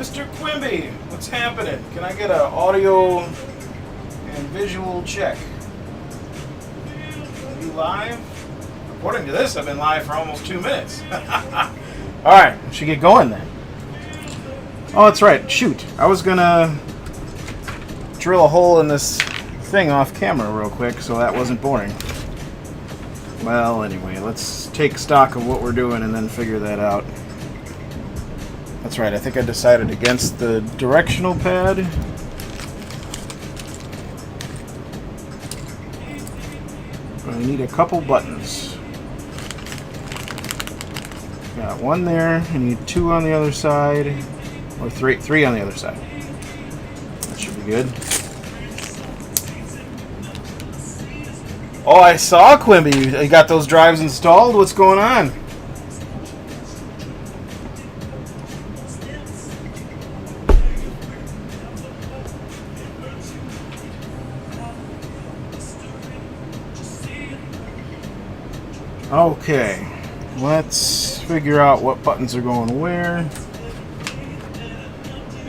Mr. Quimby, what's happening? Can I get an audio and visual check? Are you live? According to this, I've been live for almost 2 minutes. Alright, we should get going then. Oh, that's right. Shoot. I was gonna drill a hole in this thing off camera real quick so that wasn't boring. Well, anyway, let's take stock of what we're doing and then figure that out. That's right, I think I decided against the directional pad. I need a couple buttons. Got one there, I need two on the other side, or three on the other side. That should be good. Oh, I saw Quimby. You got those drives installed? What's going on? Okay, let's figure out what buttons are going where.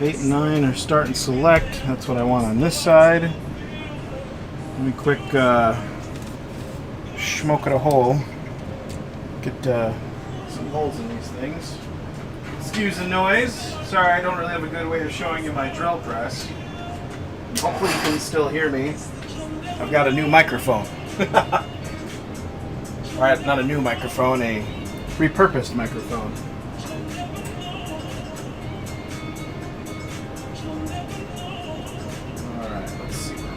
8 and 9 are start and select. That's what I want on this side. Let me quick smoke it a hole. Get some holes in these things. Excuse the noise. Sorry, I don't really have a good way of showing you my drill press. Hopefully you can still hear me. I've got a new microphone. Alright, not a new microphone, a repurposed microphone. Alright, let's see where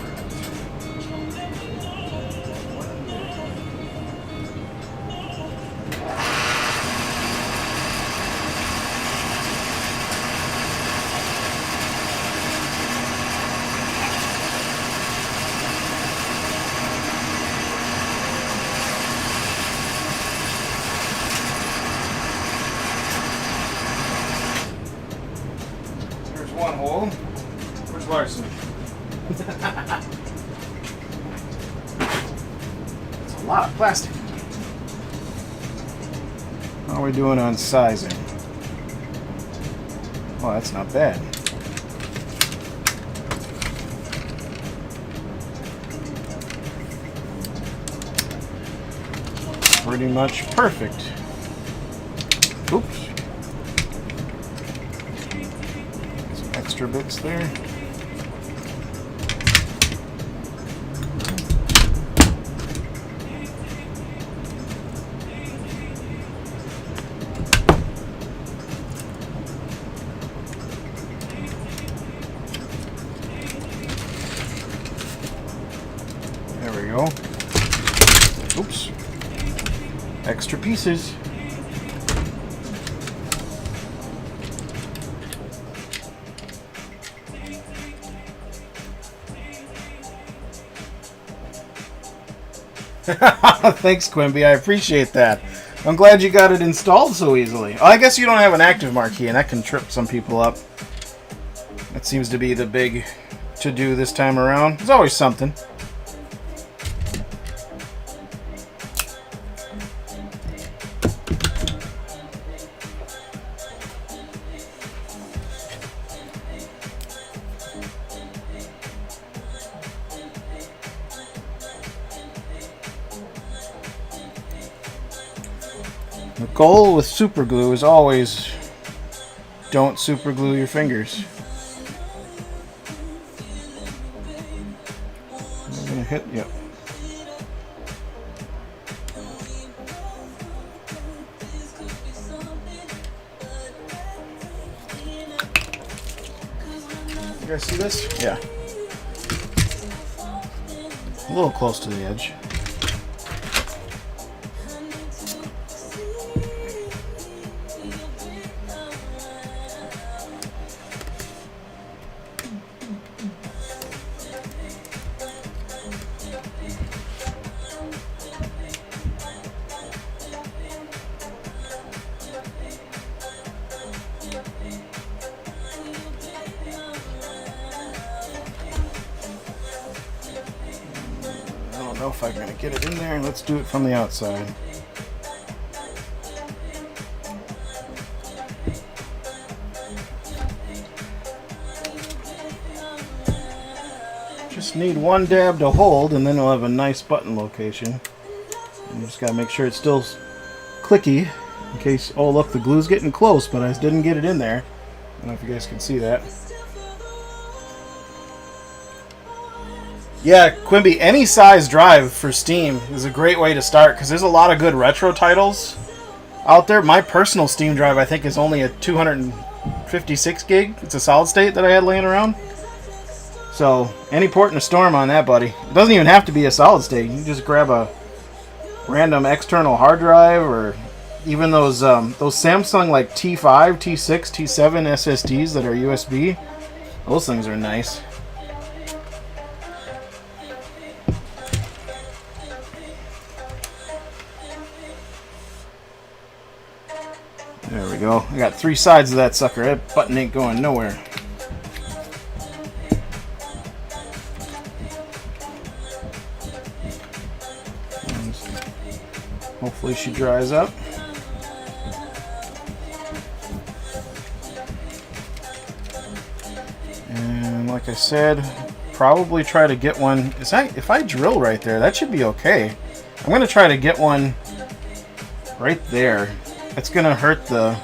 one hole. Where's Larson? It's a lot of plastic. How are we doing on sizing? Oh, that's not bad. Pretty much perfect. Oops. Extra bits there. There we go. Oops. Extra pieces. Thanks, Quimby. I appreciate that. I'm glad you got it installed so easily. Oh, I guess you don't have an active marquee, and that can trip some people up. That seems to be the big to-do this time around. There's always something. The goal with super glue is always don't super glue your fingers. I'm gonna hit, yep. You guys see this? Yeah. A little close to the edge. I don't know if I'm going to get it in there. Let's do it from the outside. Just need one dab to hold, and then we'll have a nice button location. And you just gotta make sure it's still clicky, in case, oh look, the glue's getting close, but I didn't get it in there. I don't know if you guys can see that. Yeah, Quimby, any size drive for Steam is a great way to start, because there's a lot of good retro titles out there. My personal Steam drive, I think, is only a 256 gig. It's a solid state that I had laying around. So, any port in a storm on that, buddy. It doesn't even have to be a solid state. You can just grab a random external hard drive, or even those Samsung like T5, T6, T7 SSDs that are USB. Those things are nice. There we go. I got 3 sides of that sucker. That button ain't going nowhere. And hopefully she dries up. And like I said, probably try to get one. If I drill right there, that should be okay. I'm going to try to get one right there. It's going to hurt the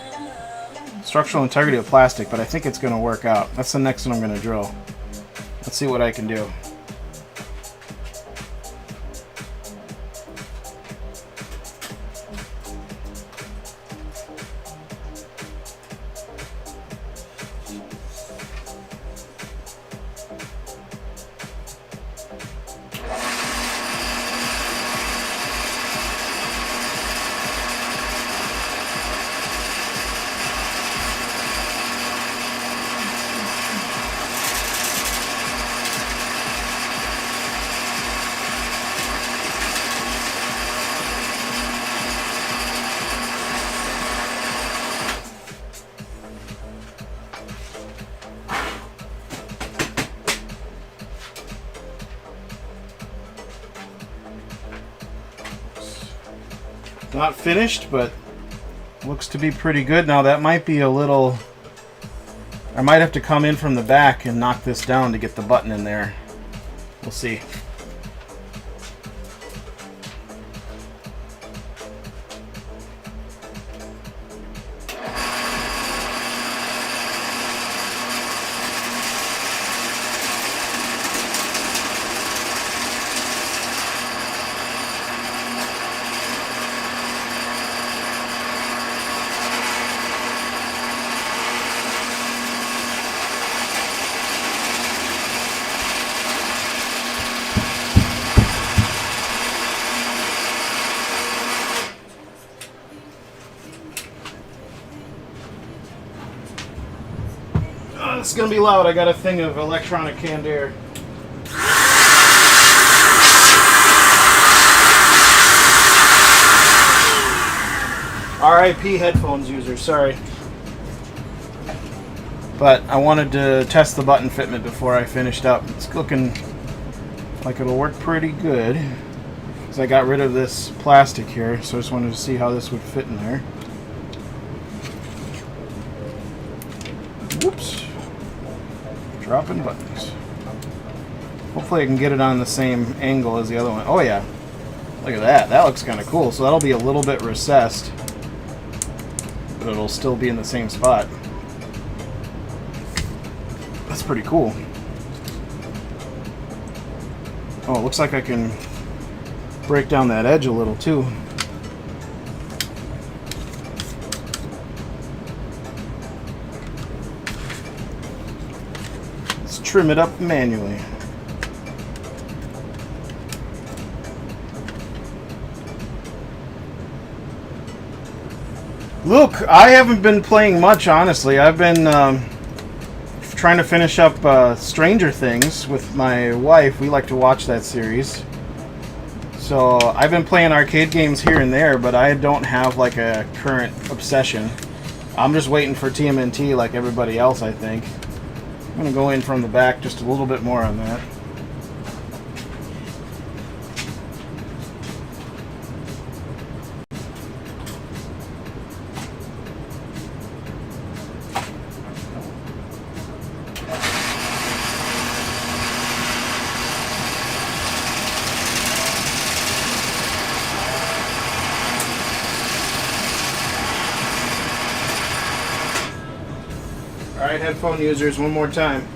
structural integrity of plastic, but I think it's going to work out. That's the next one I'm going to drill. Let's see what I can do. Not finished, but looks to be pretty good. Now that might be a little... I might have to come in from the back and knock this down to get the button in there. We'll see. It's gonna be loud. I got a thing of electronic canned air. RIP headphones user, sorry. But I wanted to test the button fitment before I finished up. It's looking like it'll work pretty good. Because I got rid of this plastic here, so I just wanted to see how this would fit in there. Whoops. Dropping buttons. Hopefully I can get it on the same angle as the other one. Oh yeah. Look at that. That looks kind of cool. So that'll be a little bit recessed, but it'll still be in the same spot. That's pretty cool. Oh, it looks like I can break down that edge a little too. Trim it up manually. Look, I haven't been playing much, honestly. I've been trying to finish up Stranger Things with my wife. We like to watch that series. So I've been playing arcade games here and there, but I don't have like a current obsession. I'm just waiting for TMNT like everybody else, I think. I'm going to go in from the back just a little bit more on that. Alright, headphone users, one more time.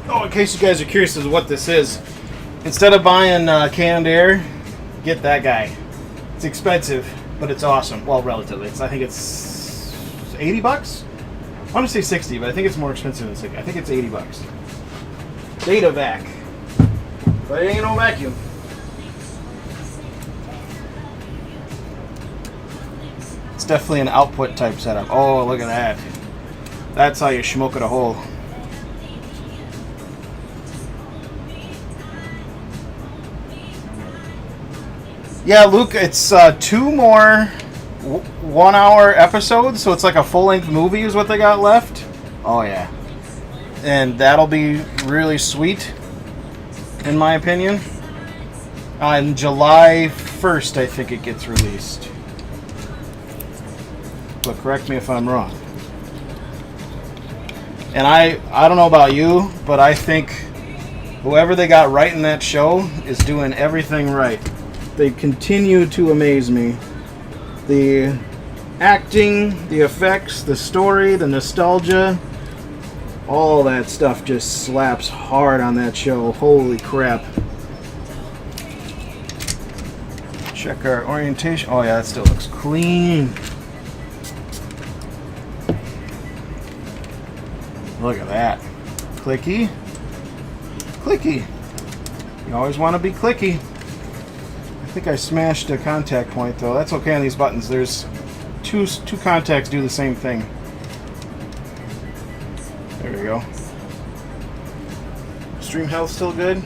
Oh, in case you guys are curious as to what this is, instead of buying canned air, get that guy. It's expensive, but it's awesome. Well, relatively. I think it's $80? I want to say 60, but I think it's more expensive than 60. I think it's $80. Data vac. But it ain't no vacuum. It's definitely an output type setup. Oh, look at that. That's how you smoke it a hole. Yeah, Luke, it's 2 more 1-hour episodes, so it's like a full-length movie is what they got left. Oh, yeah. And that'll be really sweet, in my opinion. On July 1st, I think it gets released. But correct me if I'm wrong. And I don't know about you, but I think whoever they got writing that show is doing everything right. They continue to amaze me. The acting, the effects, the story, the nostalgia, all that stuff just slaps hard on that show. Holy crap. Check our orientation. Oh yeah, that still looks clean. Look at that. Clicky. Clicky. You always want to be clicky. I think I smashed a contact point though. That's okay on these buttons. There's two contacts do the same thing. There we go. Stream health still good.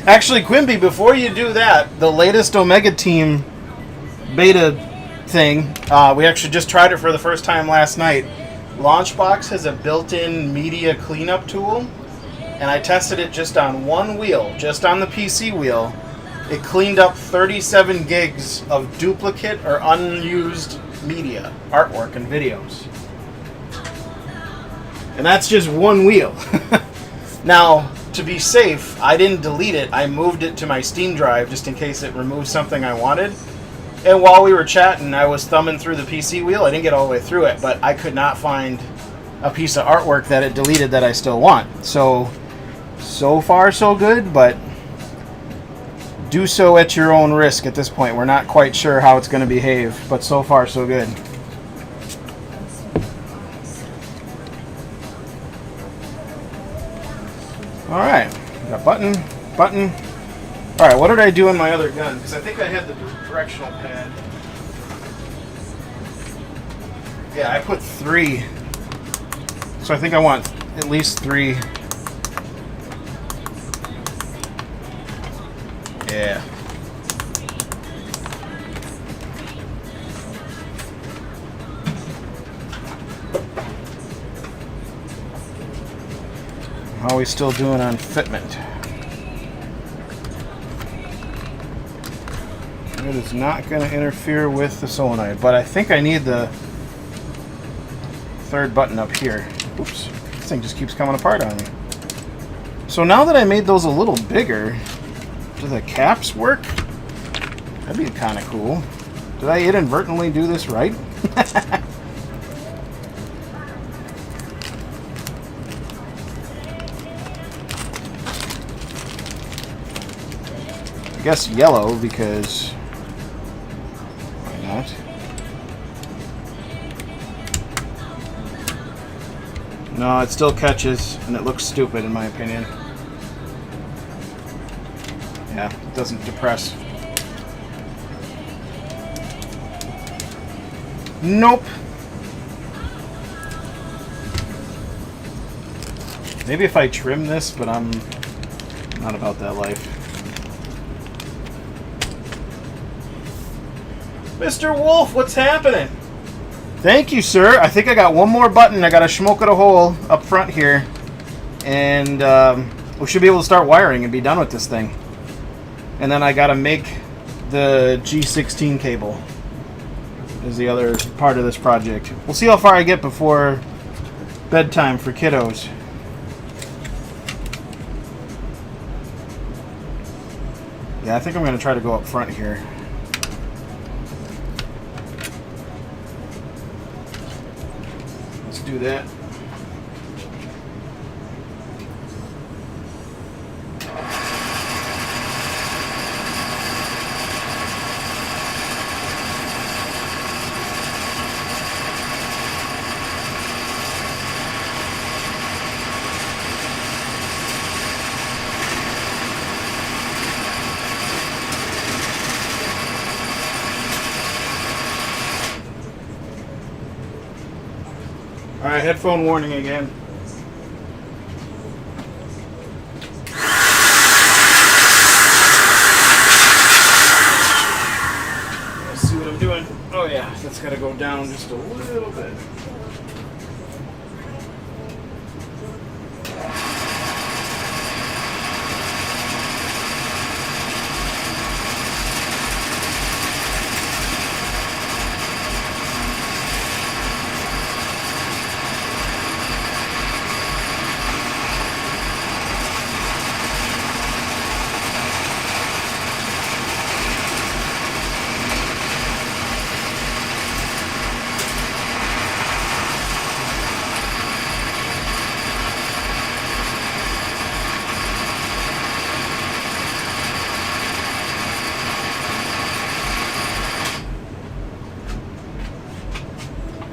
Actually, Quimby, before you do that, the latest Omega Team beta thing, we actually just tried it for the first time last night. Launchbox has a built-in media cleanup tool, and I tested it just on one wheel, just on the PC wheel. It cleaned up 37 gigs of duplicate or unused media, artwork, and videos. And that's just one wheel. Now, to be safe, I didn't delete it. I moved it to my Steam drive just in case it removed something I wanted. And while we were chatting, I was thumbing through the PC wheel. I didn't get all the way through it, but I could not find a piece of artwork that it deleted that I still want. So far so good, but do so at your own risk at this point. We're not quite sure how it's going to behave, but so far so good. Alright, got button. Alright, what did I do on my other gun? Because I think I had the directional pad. Yeah, I put 3. So I think I want at least 3. Yeah. How are we still doing on fitment? It is not going to interfere with the solenoid, but I think I need the 3rd button up here. Oops, this thing just keeps coming apart on me. So now that I made those a little bigger, do the caps work? That'd be kind of cool. Did I inadvertently do this right? I guess yellow because why not? No, it still catches and it looks stupid in my opinion. Yeah, it doesn't depress. Nope. Maybe if I trim this, but I'm not about that life. Mr. Wolf, what's happening? Thank you, sir. I think I got one more button. I got to smoke it a hole up front here. And we should be able to start wiring and be done with this thing. And then I got to make the G16 cable. is the other part of this project. We'll see how far I get before bedtime for kiddos. Yeah, I think I'm going to try to go up front here. Let's do that. Alright, headphone warning again. Let's see what I'm doing. Oh yeah, that's got to go down just a little bit.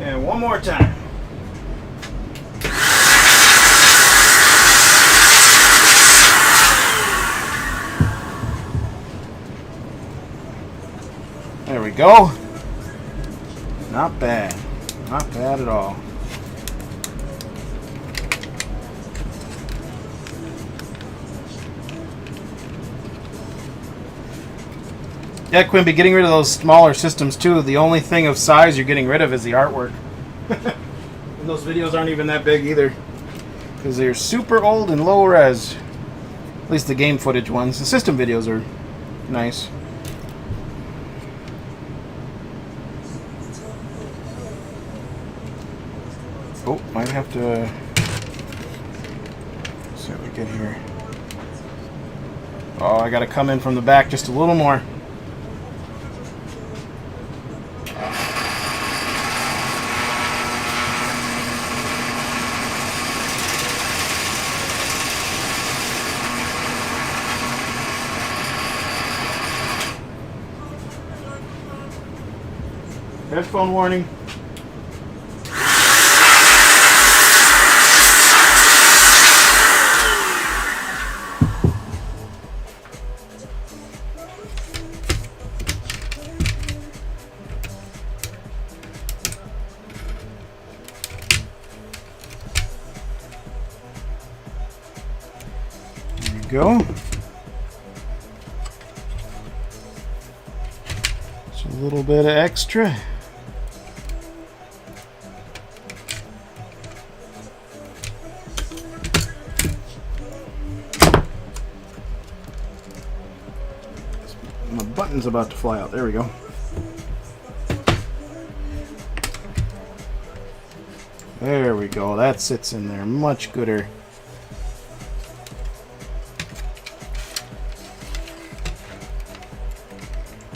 And one more time. There we go. Not bad. Not bad at all. Yeah, Quimby, getting rid of those smaller systems too. The only thing of size you're getting rid of is the artwork. And those videos aren't even that big either, because they're super old and low res. At least the game footage ones. The system videos are nice. Oh, might have to see what we get here. Oh, I gotta come in from the back just a little more. Headphone warning. There we go. Just a little bit of extra. My button's about to fly out. There we go. There we go. That sits in there much gooder.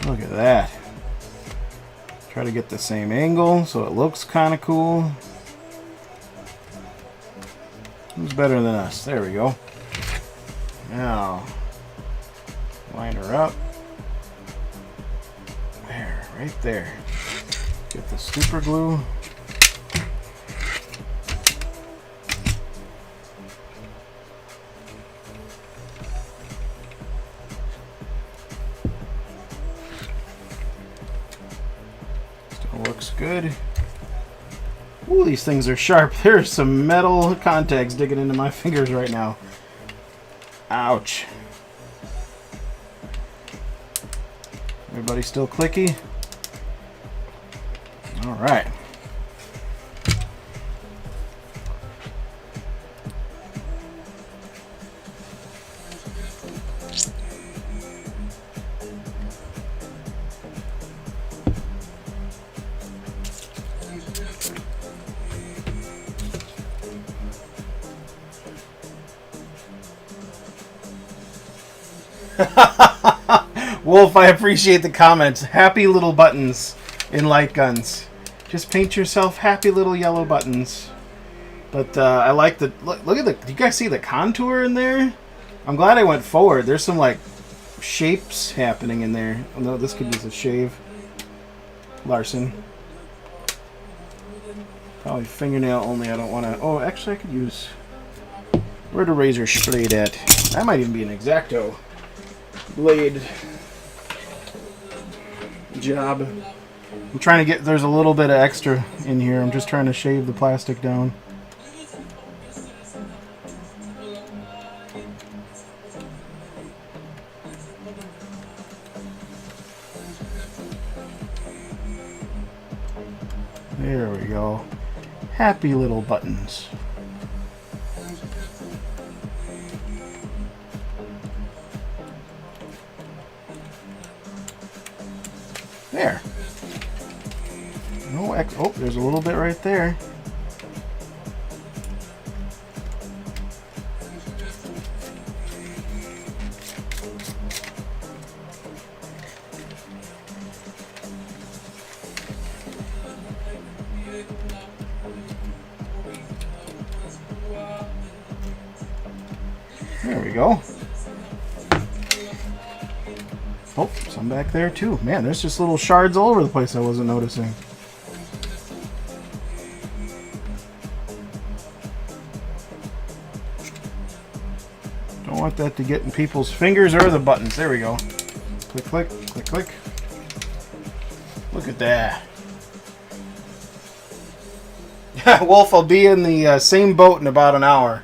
Look at that. Try to get the same angle so it looks kind of cool. Who's better than us? There we go. Now, line her up. There, right there. Get the super glue. Still looks good. Ooh, these things are sharp. There's some metal contacts digging into my fingers right now. Ouch. Everybody still clicky? All right. Wolf, I appreciate the comments. Happy little buttons in light guns. Just paint yourself happy little yellow buttons. But I like the... Look at the... Do you guys see the contour in there? I'm glad I went forward. There's some, like, shapes happening in there. Oh, no, this could use a shave. Larson. Probably fingernail only. I don't want to... Oh, actually, I could use... Where the razor blade at? That might even be an X-Acto blade job. I'm trying to get... There's a little bit of extra in here. I'm just trying to shave the plastic down. There we go. Happy little buttons. There. No X. Oh, there's a little bit right there. There we go. Oh, some back there too. Man, there's just little shards all over the place I wasn't noticing. Don't want that to get in people's fingers or the buttons. There we go. Click, click, click, click. Look at that. Wolf, I'll be in the same boat in about an hour.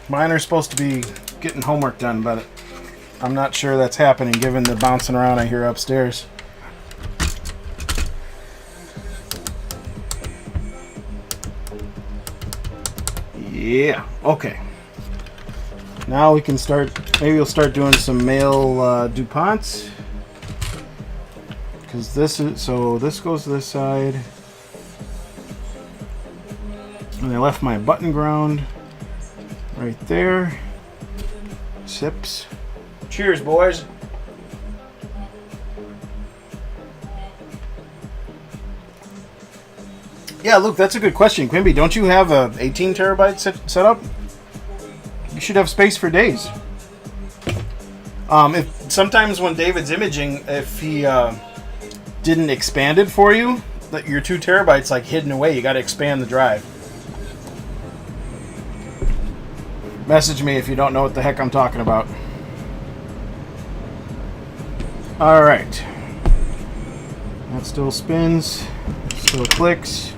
Mine are supposed to be getting homework done, but I'm not sure that's happening given the bouncing around I hear upstairs. Yeah, okay. Now we can start, maybe we'll start doing some male DuPonts. Because this is, so this goes to this side. And I left my button ground right there. Sips. Cheers, boys. Yeah, Luke, that's a good question. Quimby, don't you have a 18 terabyte set up? You should have space for days. If sometimes when David's imaging, if he didn't expand it for you, that your 2 terabytes like hidden away, you got to expand the drive. Message me if you don't know what the heck I'm talking about. Alright. That still spins. Still clicks.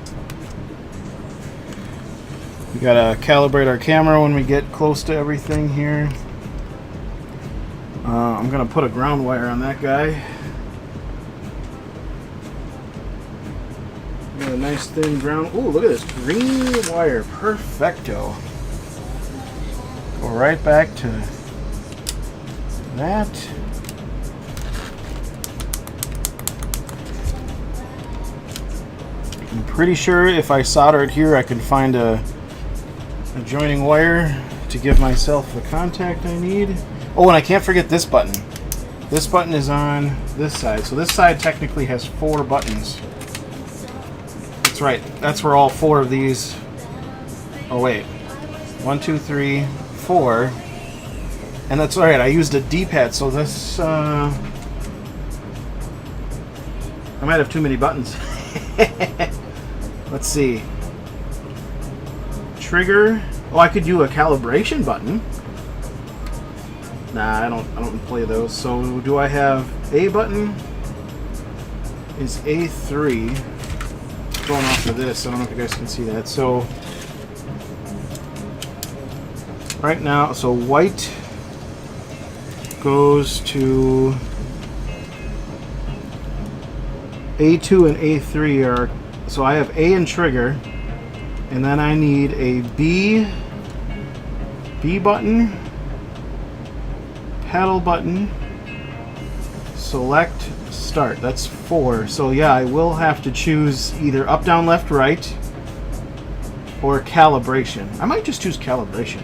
We gotta calibrate our camera when we get close to everything here. I'm gonna put a ground wire on that guy. Got a nice thin ground. Ooh, look at this green wire. Perfecto. Go right back to that. I'm pretty sure if I solder it here, I can find a joining wire to give myself the contact I need. Oh, and I can't forget this button. This button is on this side. So this side technically has 4 buttons. That's right. That's where all 4 of these... Oh, wait. 1, 2, 3, 4. And that's alright. I used a D-pad, so this... I might have too many buttons. Let's see. Trigger. Oh, I could do a calibration button. Nah, I don't play those. So do I have A button? Is A3 going off of this? I don't know if you guys can see that. So right now, so white goes to A2 and A3 are, so I have A and trigger, and then I need a B button, paddle button, select, start. That's 4. So yeah, I will have to choose either up, down, left, right, or calibration. I might just choose calibration.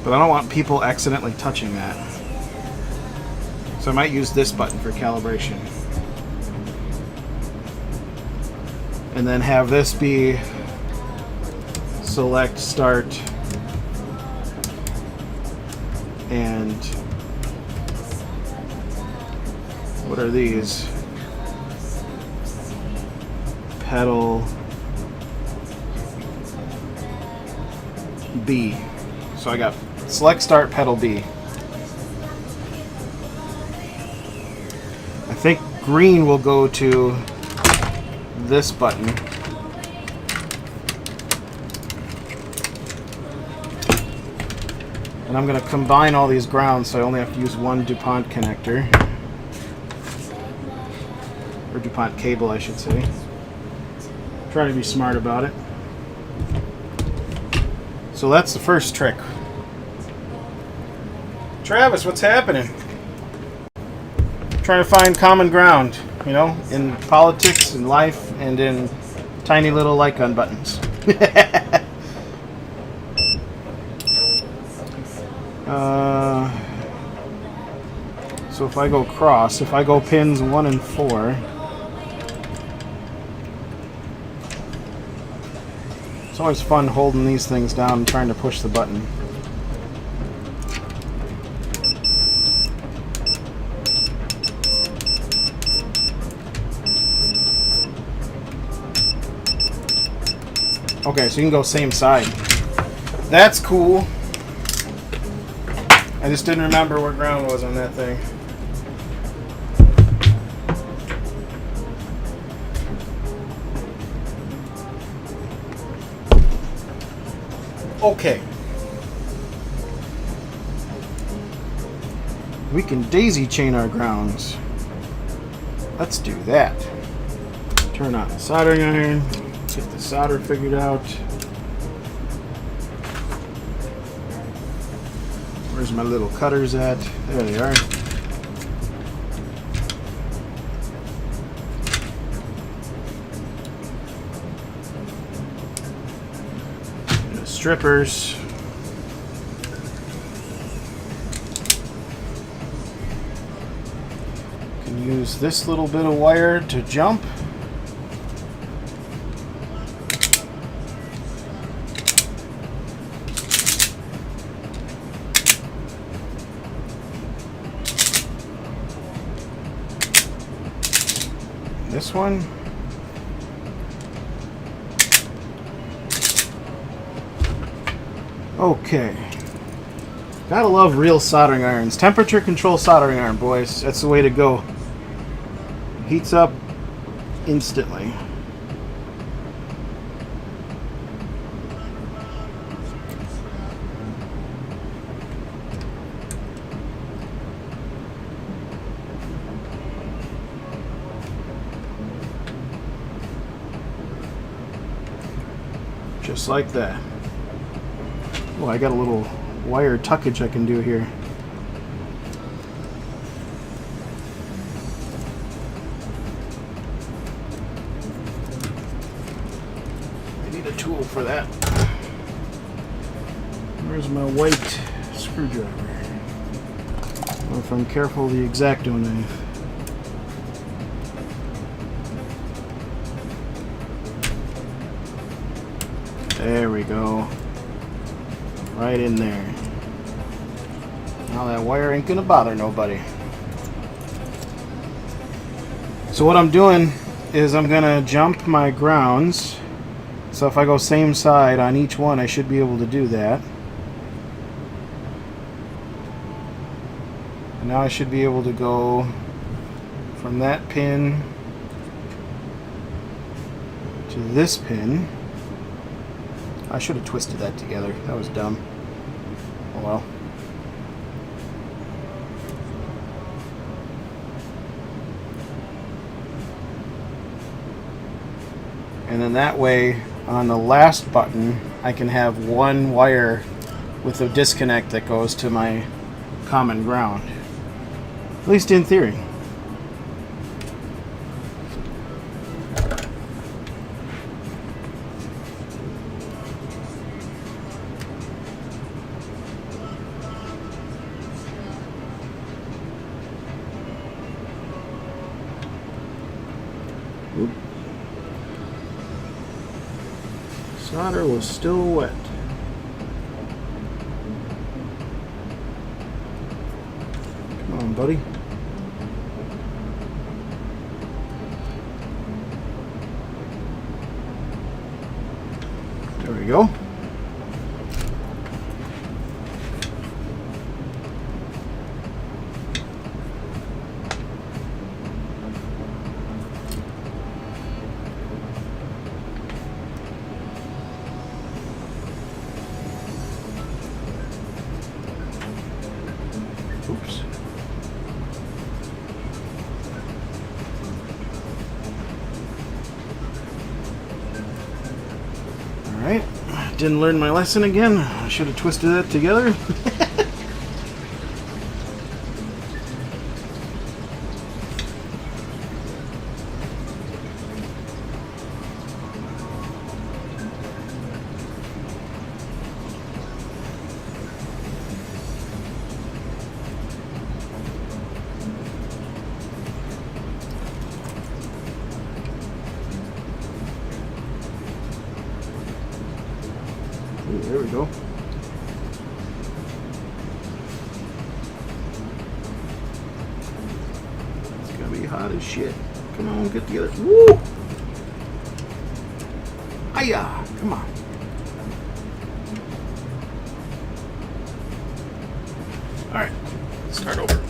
But I don't want people accidentally touching that. So I might use this button for calibration. And then have this be select, start, and what are these? Pedal B. So I got select, start, pedal B. I think green will go to this button. And I'm going to combine all these grounds so I only have to use one DuPont connector. Or DuPont cable, I should say. Try to be smart about it. So that's the first trick. Travis, what's happening? Trying to find common ground, you know, in politics, in life, and in tiny little light gun buttons. So if I go cross, if I go pins 1 and 4, it's always fun holding these things down and trying to push the button. Okay, so you can go same side. That's cool. I just didn't remember what ground was on that thing. Okay. We can daisy chain our grounds. Let's do that. Turn on the soldering iron. Get the solder figured out. Where's my little cutters at? There they are. And the strippers. Can use this little bit of wire to jump. This one. Okay. Gotta love real soldering irons. Temperature control soldering iron, boys. That's the way to go. Heats up instantly. Just like that. Oh, I got a little wire tuckage I can do here. I need a tool for that. Where's my white screwdriver? Or if I'm careful, the X-Acto knife. There we go. Right in there. Now that wire ain't gonna bother nobody. So what I'm doing is I'm gonna jump my grounds. So if I go same side on each one, I should be able to do that. And now I should be able to go from that pin to this pin. I should have twisted that together. That was dumb. Oh well. And then that way, on the last button, I can have one wire with a disconnect that goes to my common ground. At least in theory. Oop. Solder was still wet. Come on, buddy. There we go. Oops. Alright, didn't learn my lesson again. I should have twisted that together. Ooh, there we go. It's gonna be hot as shit. Come on, get together. Woo! Hiya! Come on. Alright, start over.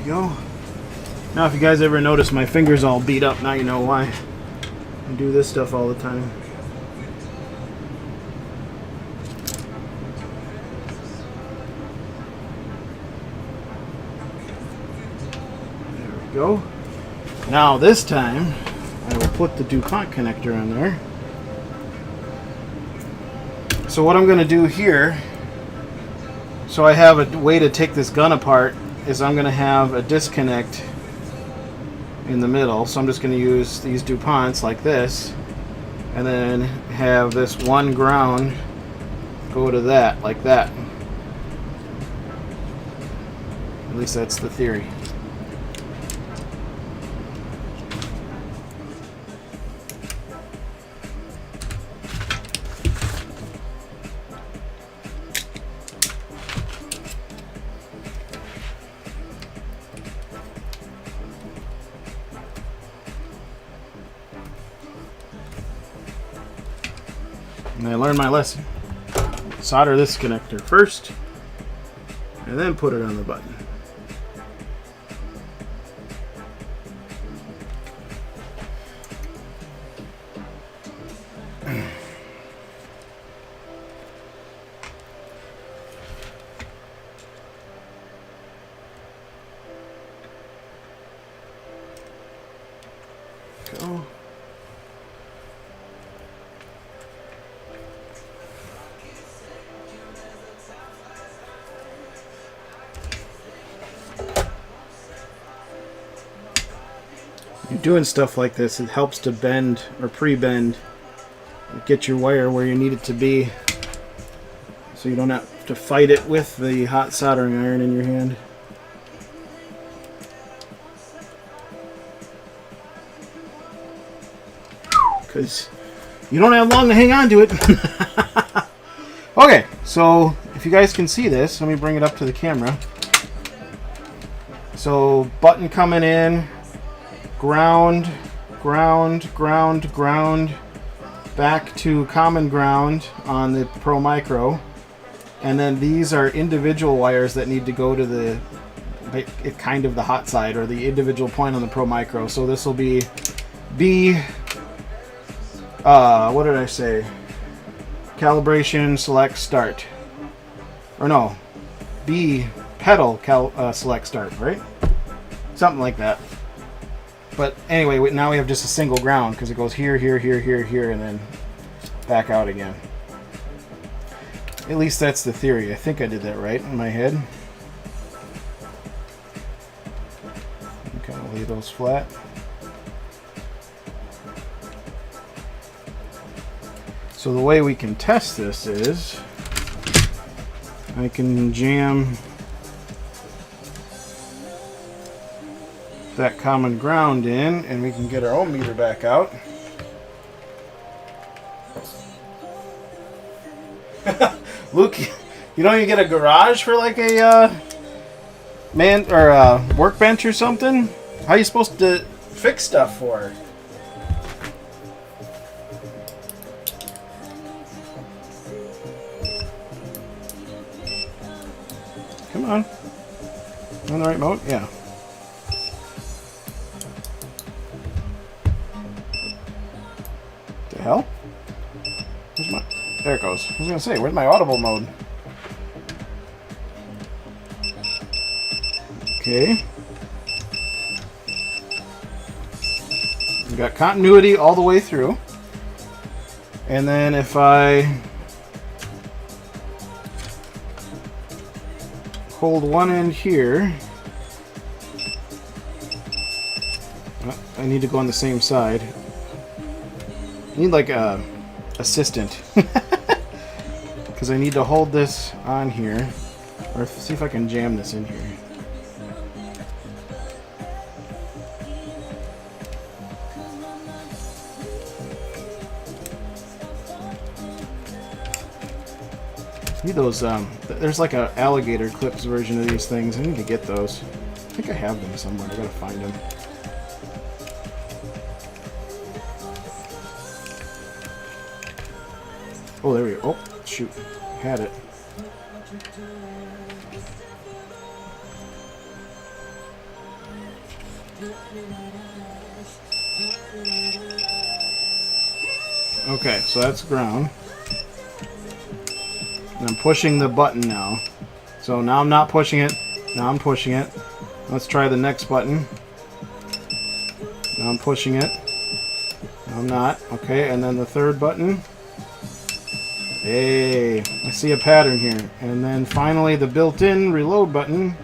Go. Now if you guys ever notice my fingers all beat up, now you know why. I do this stuff all the time. There we go. Now this time I will put the DuPont connector on there. So what I'm going to do here, so I have a way to take this gun apart, is I'm going to have a disconnect in the middle. So I'm just going to use these DuPonts like this, and then have this one ground go to that, like that. At least that's the theory. And I learned my lesson. Solder this connector first, and then put it on the button. Go. You're doing stuff like this, it helps to bend or pre-bend, get your wire where you need it to be, so you don't have to fight it with the hot soldering iron in your hand. Because you don't have long to hang on to it. Okay, so if you guys can see this, let me bring it up to the camera. So button coming in, ground, ground, ground, ground, back to common ground on the Pro Micro, and then these are individual wires that need to go to the kind of the hot side or the individual point on the Pro Micro. So this will be B, what did I say? Calibration, select, start. Or no, B, pedal, select, start, right? Something like that. But anyway, now we have just a single ground because it goes here, here, here, here, here, and then back out again. At least that's the theory. I think I did that right in my head. Kind of lay those flat. So the way we can test this is I can jam that common ground in, and we can get our ohm meter back out. Luke, you know you get a garage for like a man or a workbench or something? How are you supposed to fix stuff for? Come on. On the right mode? Yeah. The hell? Where's my... There it goes. I was gonna say, where's my audible mode? Okay. We've got continuity all the way through. And then if I hold one end here, I need to go on the same side. I need like a assistant. Because I need to hold this on here. Or see if I can jam this in here. Need those, there's like a alligator clips version of these things. I need to get those. I think I have them somewhere. I gotta find them. Oh, there we go. Oh, shoot. Had it. Okay, so that's ground. And I'm pushing the button now. So now I'm not pushing it. Now I'm pushing it. Let's try the next button. Now I'm pushing it. Now I'm not. Okay, and then the third button. Hey, I see a pattern here. And then finally the built-in reload button.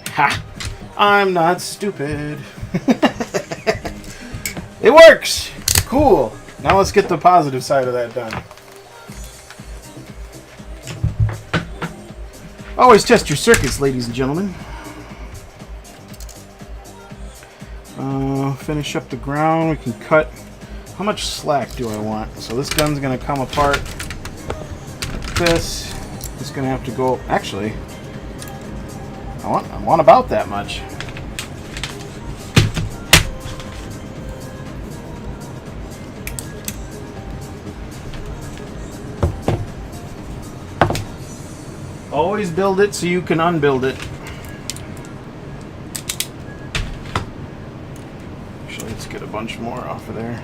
Ha! I'm not stupid. It works! Cool. Now let's get the positive side of that done. Always test your circuits, ladies and gentlemen. Finish up the ground. We can cut. How much slack do I want? So this gun's going to come apart like this. It's going to have to go. Actually, I want about that much. Always build it so you can unbuild it. Actually, let's get a bunch more off of there.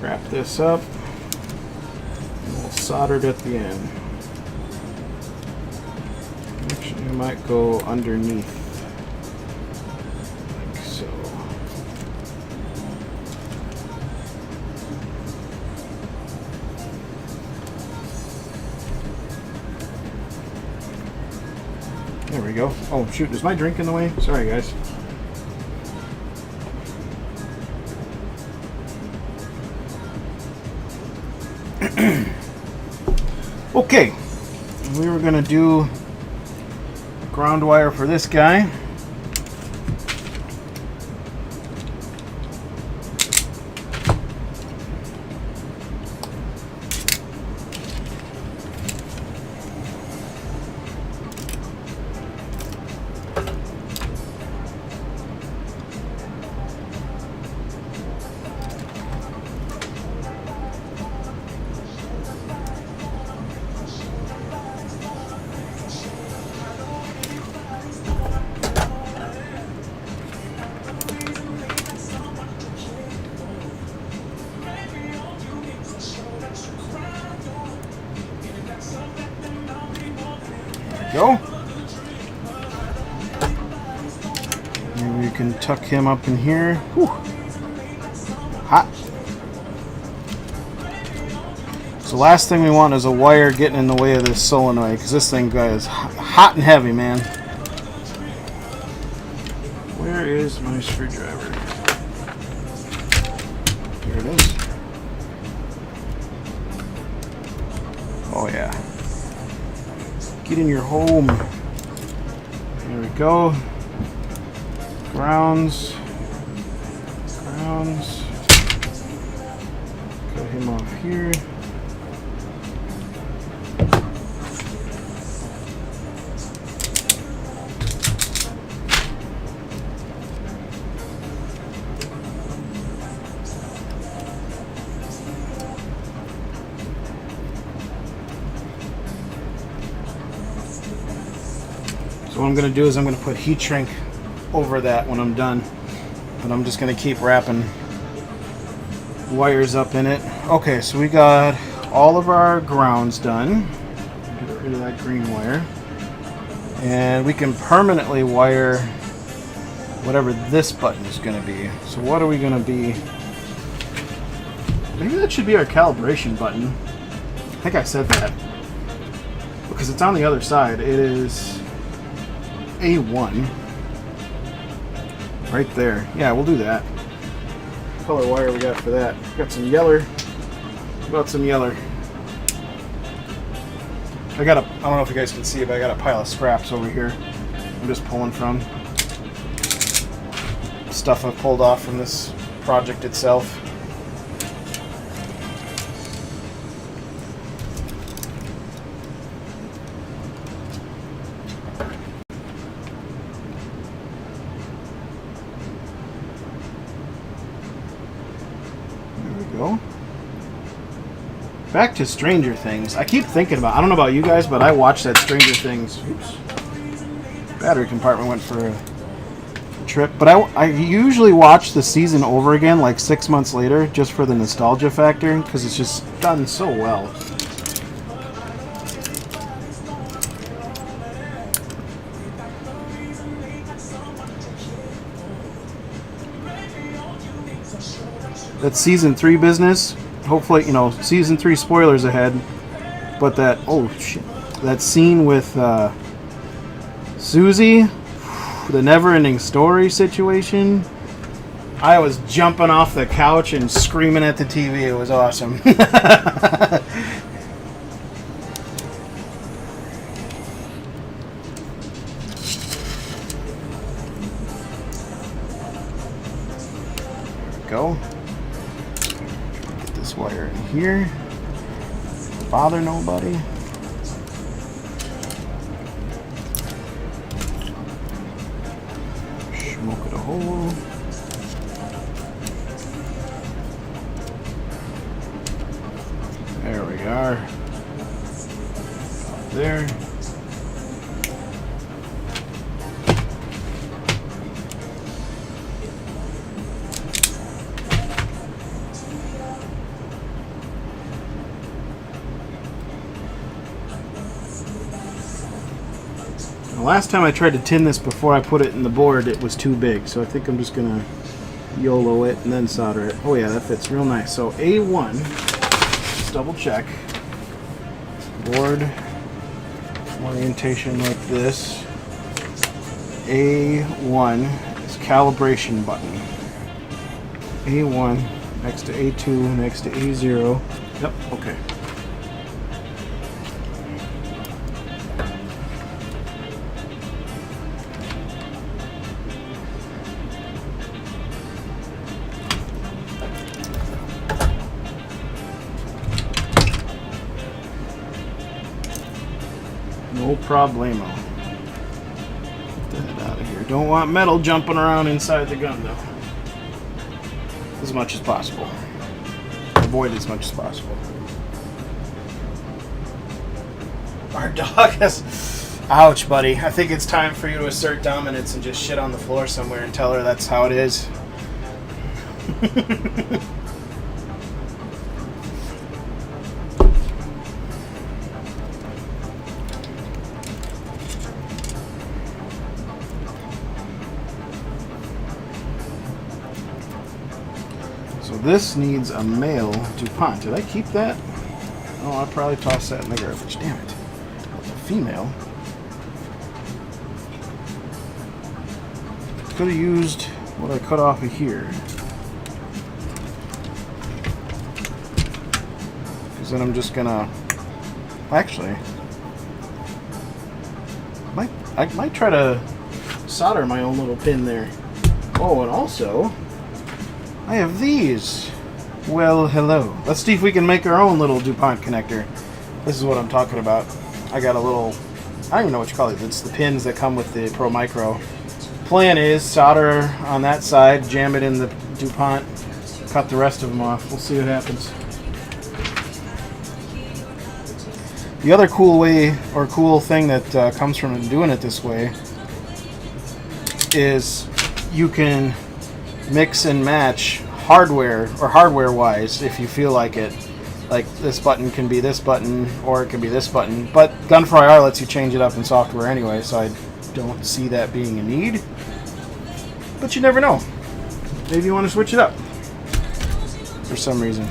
Wrap this up. And we'll solder it at the end. Actually, I might go underneath. Like so. There we go. Oh, shoot. Is my drink in the way? Sorry, guys. Okay. We were going to do ground wire for this guy. Go. Maybe we can tuck him up in here. Whew. Hot. So last thing we want is a wire getting in the way of this solenoid, because this thing is hot and heavy, man. Where is my screwdriver? it is. Oh yeah. Get in your home. There we go. Grounds. Grounds. Cut him off here. So what I'm going to do is I'm going to put heat shrink over that when I'm done. But I'm just going to keep wrapping wires up in it. Okay, so we got all of our grounds done. Get rid of that green wire. And we can permanently wire whatever this button is going to be. So what are we going to be? Maybe that should be our calibration button. I think I said that. Because it's on the other side. It is A1. Right there. Yeah, we'll do that. What color wire we got for that? Got some yeller. What about some yeller? I don't know if you guys can see it, but I got a pile of scraps over here. I'm just pulling from. Stuff I pulled off from this project itself. Go. Back to Stranger Things. I keep thinking about, I don't know about you guys, but I watched that Stranger Things. Oops. Battery compartment went for a trip. But I usually watch the season over again like 6 months later just for the nostalgia factor because it's just done so well. That's season 3 business. Hopefully, you know, season 3 spoilers ahead. But that, oh shit, that scene with Susie, the never-ending story situation. I was jumping off the couch and screaming at the TV. It was awesome. There we go. Wire in here. Bother nobody. Smoke it a hole. There we are. There. Last time I tried to tin this before I put it in the board, it was too big, so I think I'm just gonna YOLO it and then solder it. Oh yeah, that fits real nice. So A1, just double check. Board orientation like this. A1 is calibration button. A1 next to A2 next to A0. Yep, okay. No problemo. Get that out of here. Don't want metal jumping around inside the gun, though. As much as possible. Avoid as much as possible. Our dog has... Ouch, buddy. I think it's time for you to assert dominance and just shit on the floor somewhere and tell her that's how it is. So this needs a male DuPont. Did I keep that? Oh, I probably tossed that in the garbage. Damn it. That's a female. Could have used what I cut off of here. then I'm just gonna... Actually, I might try to solder my own little pin there. Oh, and also, I have these. Well, hello. Let's see if we can make our own little DuPont connector. This is what I'm talking about. I got a little... I don't even know what you call it. It's the pins that come with the Pro Micro. Plan is solder on that side, jam it in the DuPont, cut the rest of them off. We'll see what happens. The other cool way, or cool thing that comes from doing it this way, is you can mix and match hardware, or hardware-wise, if you feel like it. Like, this button can be this button, or it can be this button. But Gun4ir lets you change it up in software anyway, so I don't see that being a need. But you never know. Maybe you want to switch it up for some reason.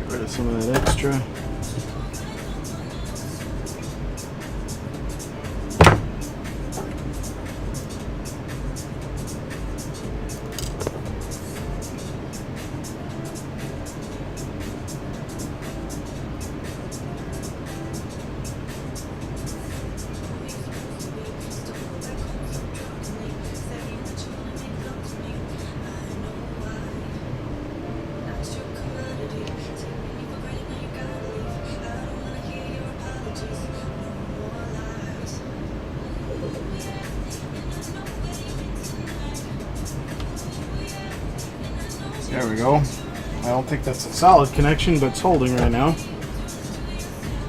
Rid of some of that extra. There we go. I don't think that's a solid connection, but it's holding right now. I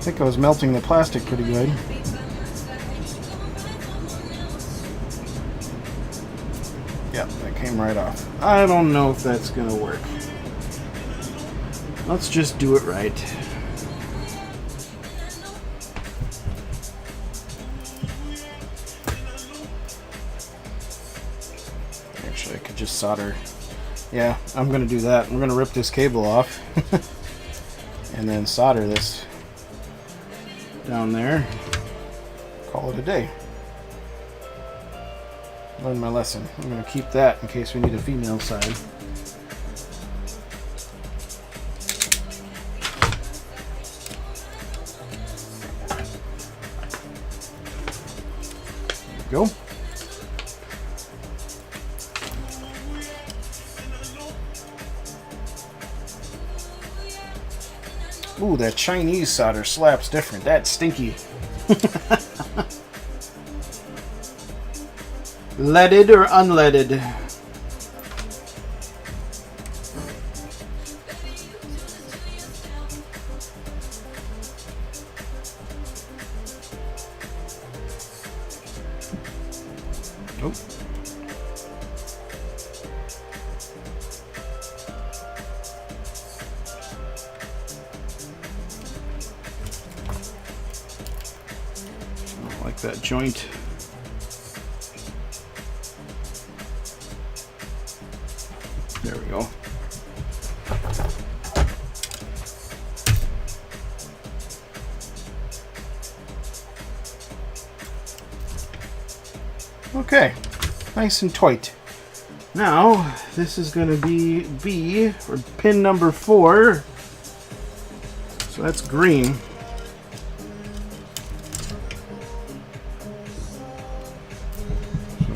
think I was melting the plastic pretty good. Yep, that came right off. I don't know if that's going to work. Let's just do it right. Actually, I could just solder. Yeah, I'm going to do that. I'm going to rip this cable off and then solder this down there. Call it a day. Learn my lesson. I'm going to keep that in case we need a female side. There we go. Ooh, that Chinese solder slaps different. That's stinky. Leaded or unleaded? Nope. Like that joint. There we go. Okay, nice and tight. Now this is going to be B, or pin number 4. So that's green.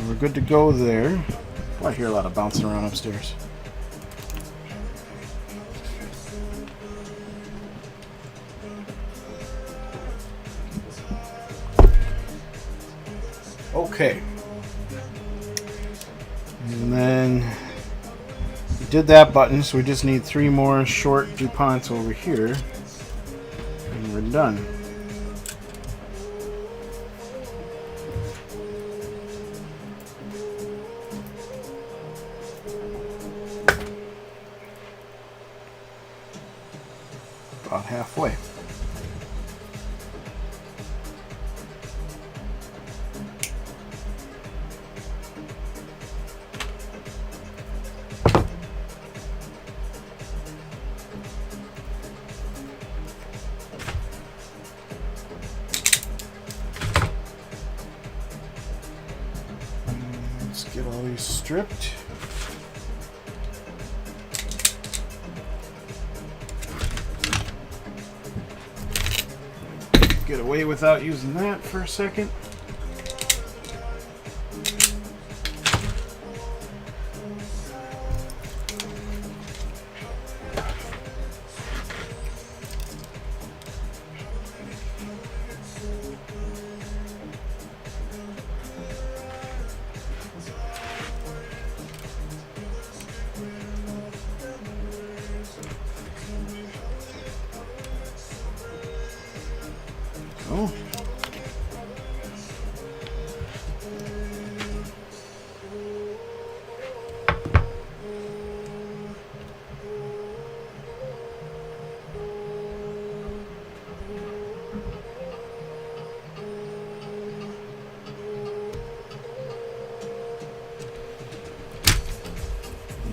We're good to go there. Oh, I hear a lot of bouncing around upstairs. Okay. And then we did that button, so we just need 3 more short DuPonts over here. And we're done. About halfway. Let's get all these stripped. Get away without using that for a second. Oh.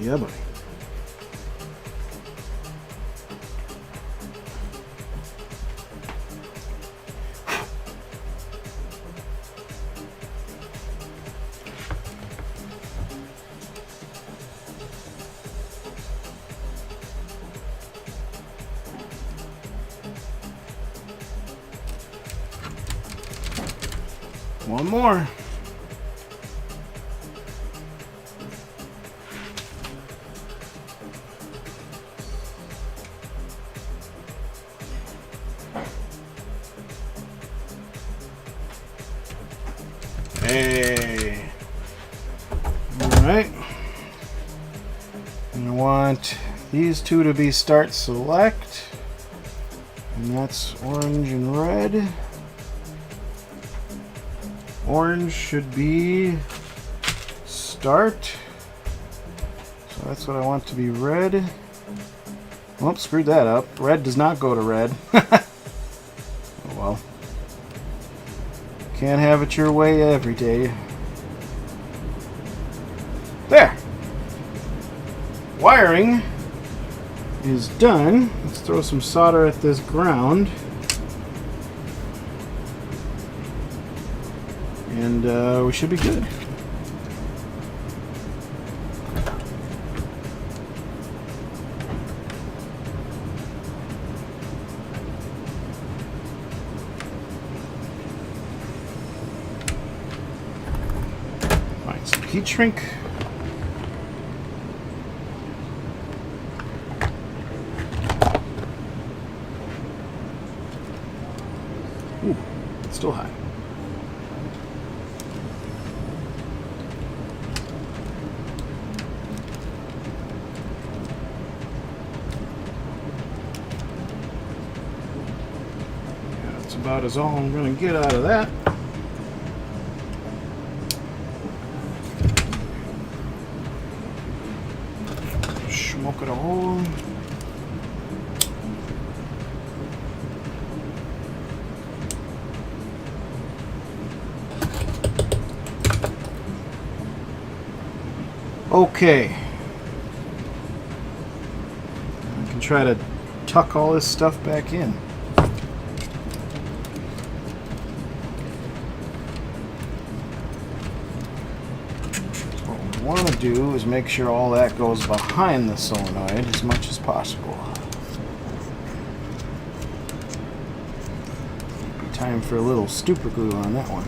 Yeah, buddy. One more. Hey. All right. I want these two to be start select, and that's orange and red. Orange should be start, so that's what I want to be red. Whoops, screwed that up. Red does not go to red. Oh well. Can't have it your way every day. There! Wiring is done. Let's throw some solder at this ground. And we should be good. Find some heat shrink. Ooh, it's still hot. About is all I'm going to get out of that. Smoke it a hole. Okay. I can try to tuck all this stuff back in. What I want to do is make sure all that goes behind the solenoid as much as possible. Be time for a little super glue on that one.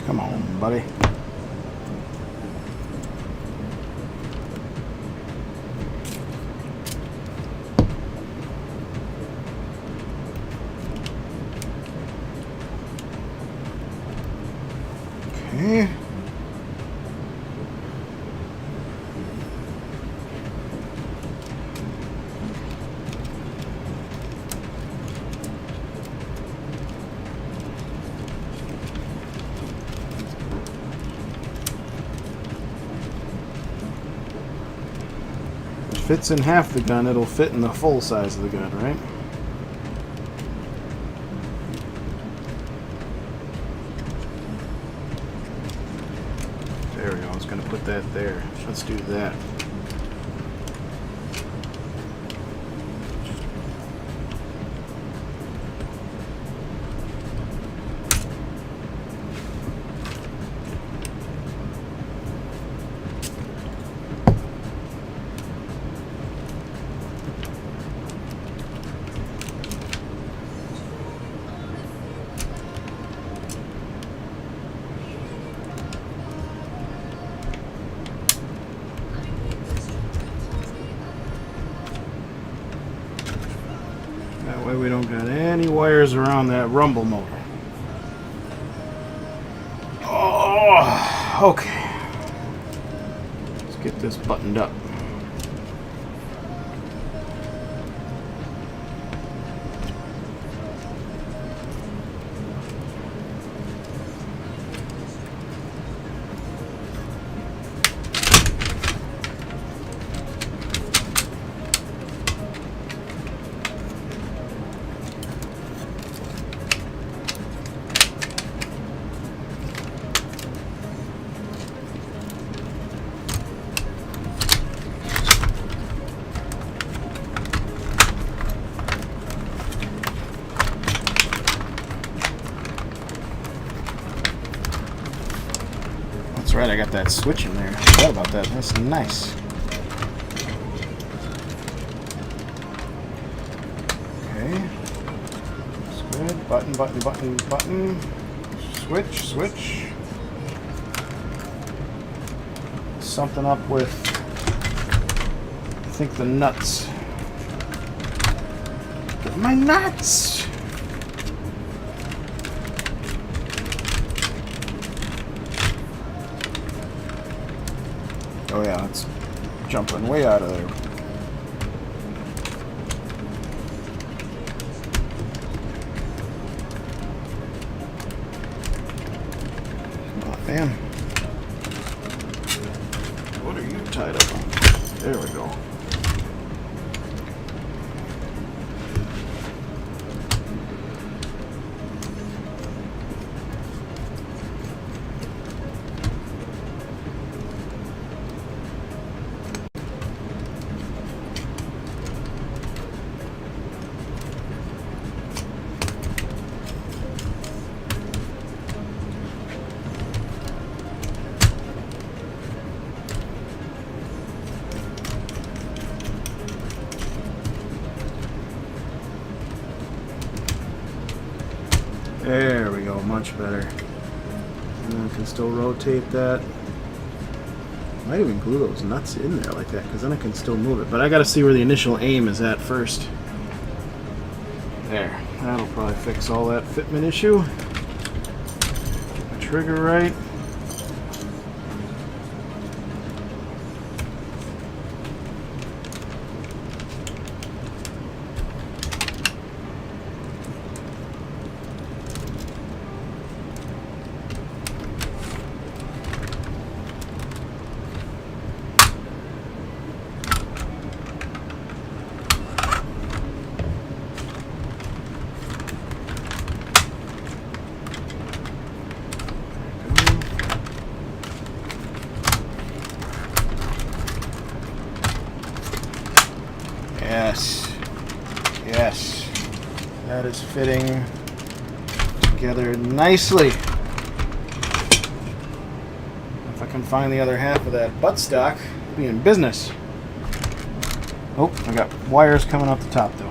Come on, buddy. Okay. fits in half the gun, it'll fit in the full size of the gun, right? There we go. I was going to put that there. Let's do that. That way we don't got any wires around that rumble motor. Oh, okay. Let's get this buttoned up. That's right, I got that switch in there. I forgot about that. That's nice. Okay. That's good. Button, button, button, button. Switch, switch. Something up with, I think, the nuts. Get my nuts! Oh yeah, it's jumping way out of there. Oh, man. What are you tied up on? There we go. There we go, much better. And I can still rotate that. Might even glue those nuts in there like that, because then I can still move it. But I got to see where the initial aim is at first. There, that'll probably fix all that fitment issue. Get the trigger right. Yes, yes, that is fitting together nicely. If I can find the other half of that buttstock, I'll be in business. Oh, I got wires coming off the top though.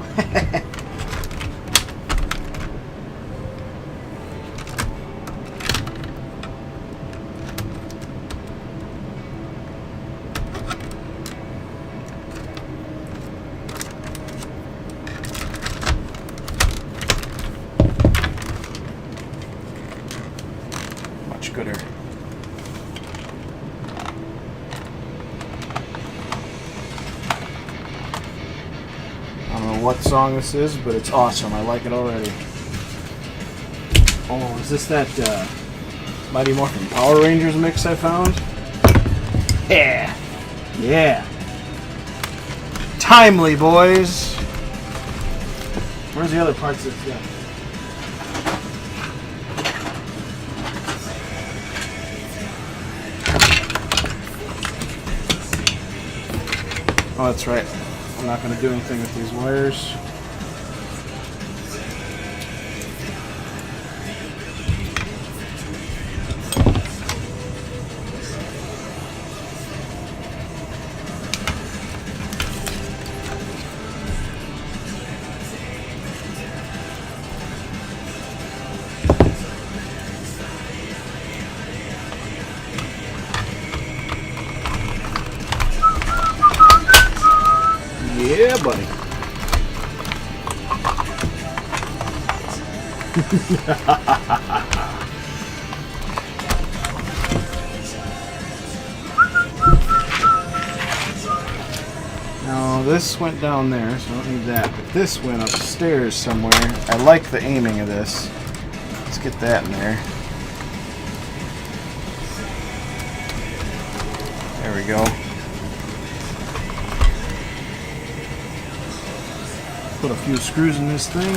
Much gooder. I don't know what song this is, but it's awesome. I like it already. Oh, is this that Mighty Morphin Power Rangers mix I found? Yeah. Yeah. Timely, boys. Where's the other parts of this gun? Oh, that's right. I'm not going to do anything with these wires. Yeah, buddy. Now this went down there, so I don't need that. But this went upstairs somewhere. I like the aiming of this. Let's get that in there. There we go. Put a few screws in this thing.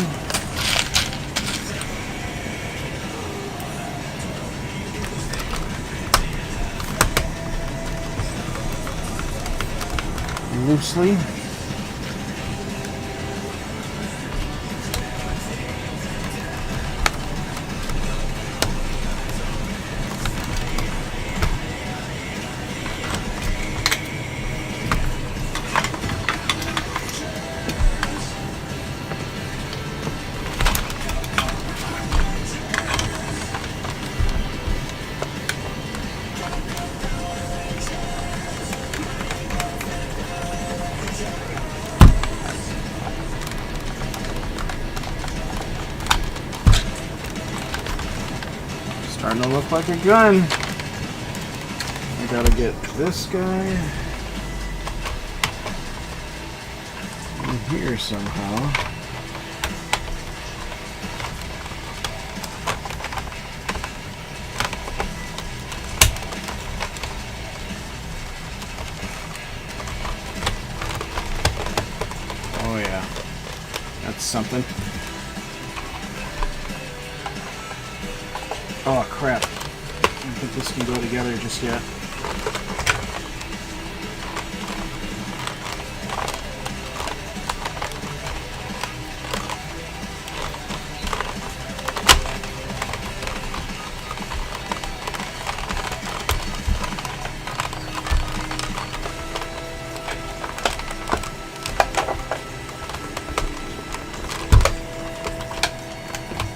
Loosely. Starting to look like a gun. I gotta get this guy in here somehow. Oh yeah, that's something. Oh crap. I don't think this can go together just yet.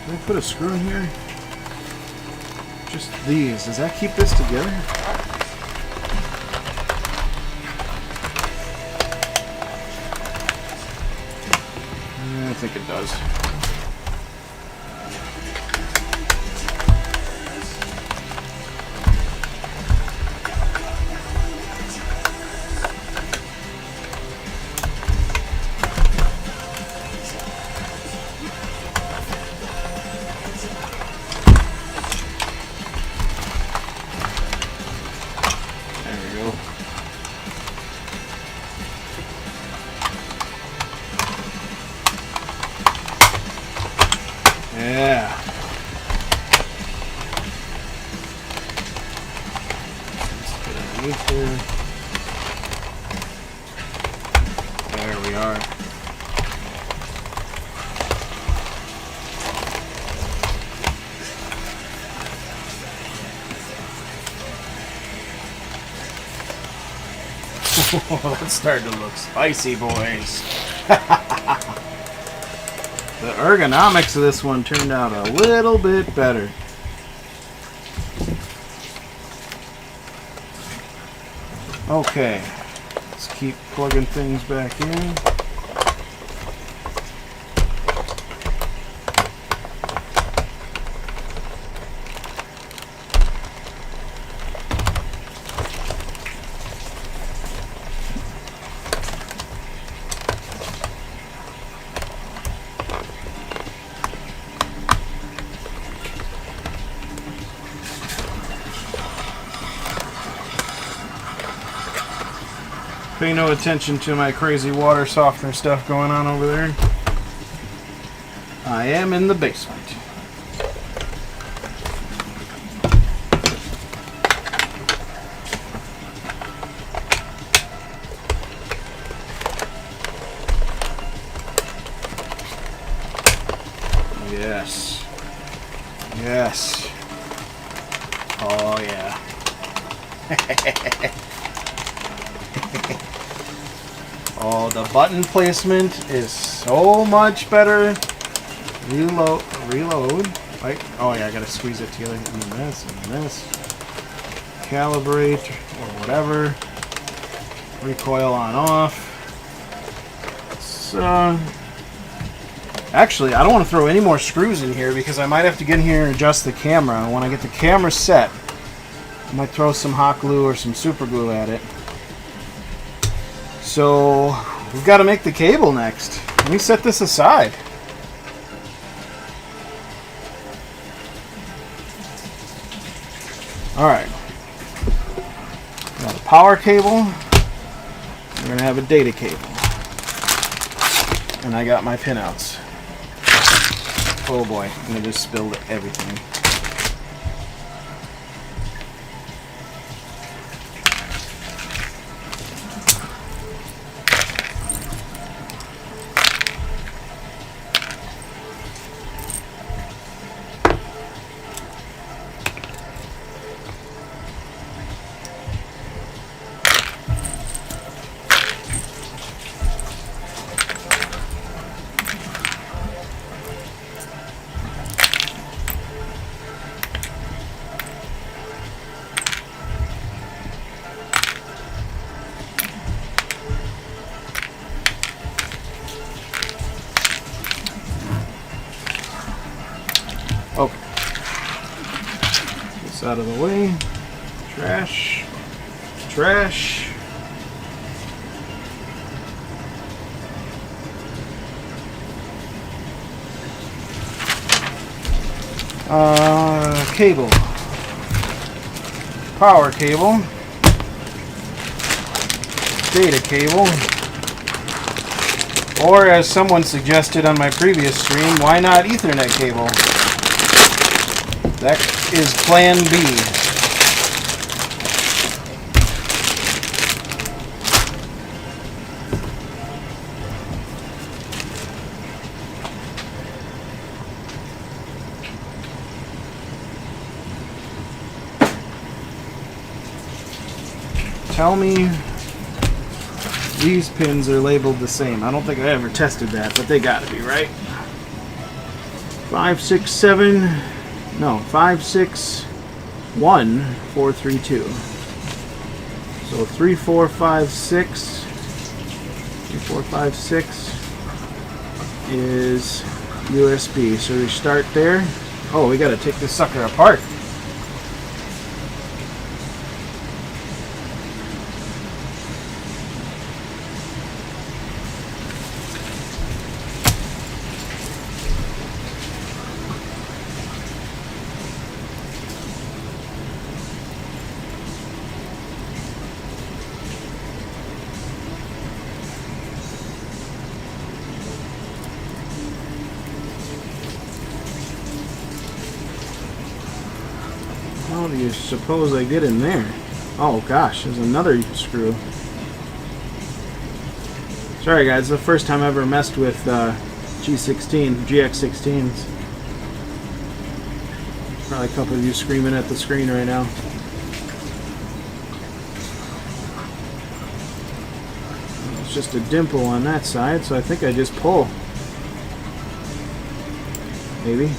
Did I put a screw in here? Just these. Does that keep this together? I think it does. Yeah. Let's get underneath here. There we are. It's starting to look spicy, boys. The ergonomics of this one turned out a little bit better. Okay, let's keep plugging things back in. Pay no attention to my crazy water softener stuff going on over there. I am in the basement. Yes. Yes. Oh, yeah. Oh, the button placement is so much better. Reload. Right? Oh, yeah, I gotta squeeze it together. And this, and this. Calibrate, or whatever. Recoil on, off. So... Actually, I don't want to throw any more screws in here because I might have to get in here and adjust the camera. And when I get the camera set, I might throw some hot glue or some super glue at it. So, we've got to make the cable next. Let me set this aside. Alright. Got a power cable. We're going to have a data cable. And I got my pinouts. Oh boy, I'm going to just spill everything. Okay. This out of the way. Trash. Trash. Cable. Power cable. Data cable. Or as someone suggested on my previous stream, why not Ethernet cable? That is plan B. Tell me these pins are labeled the same. I don't think I ever tested that, but they gotta be, right? 5, 6, 7. No, 5, 6, 1, 4, 3, 2. So 3, 4, 5, 6. 3, 4, 5, 6 is USB. So we start there. Oh, we gotta take this sucker apart. How do you suppose I get in there? Oh gosh, there's another screw. Sorry guys, the first time I ever messed with GX16s. Probably a couple of you screaming at the screen right now. It's just a dimple on that side, so I think I just pull. Maybe.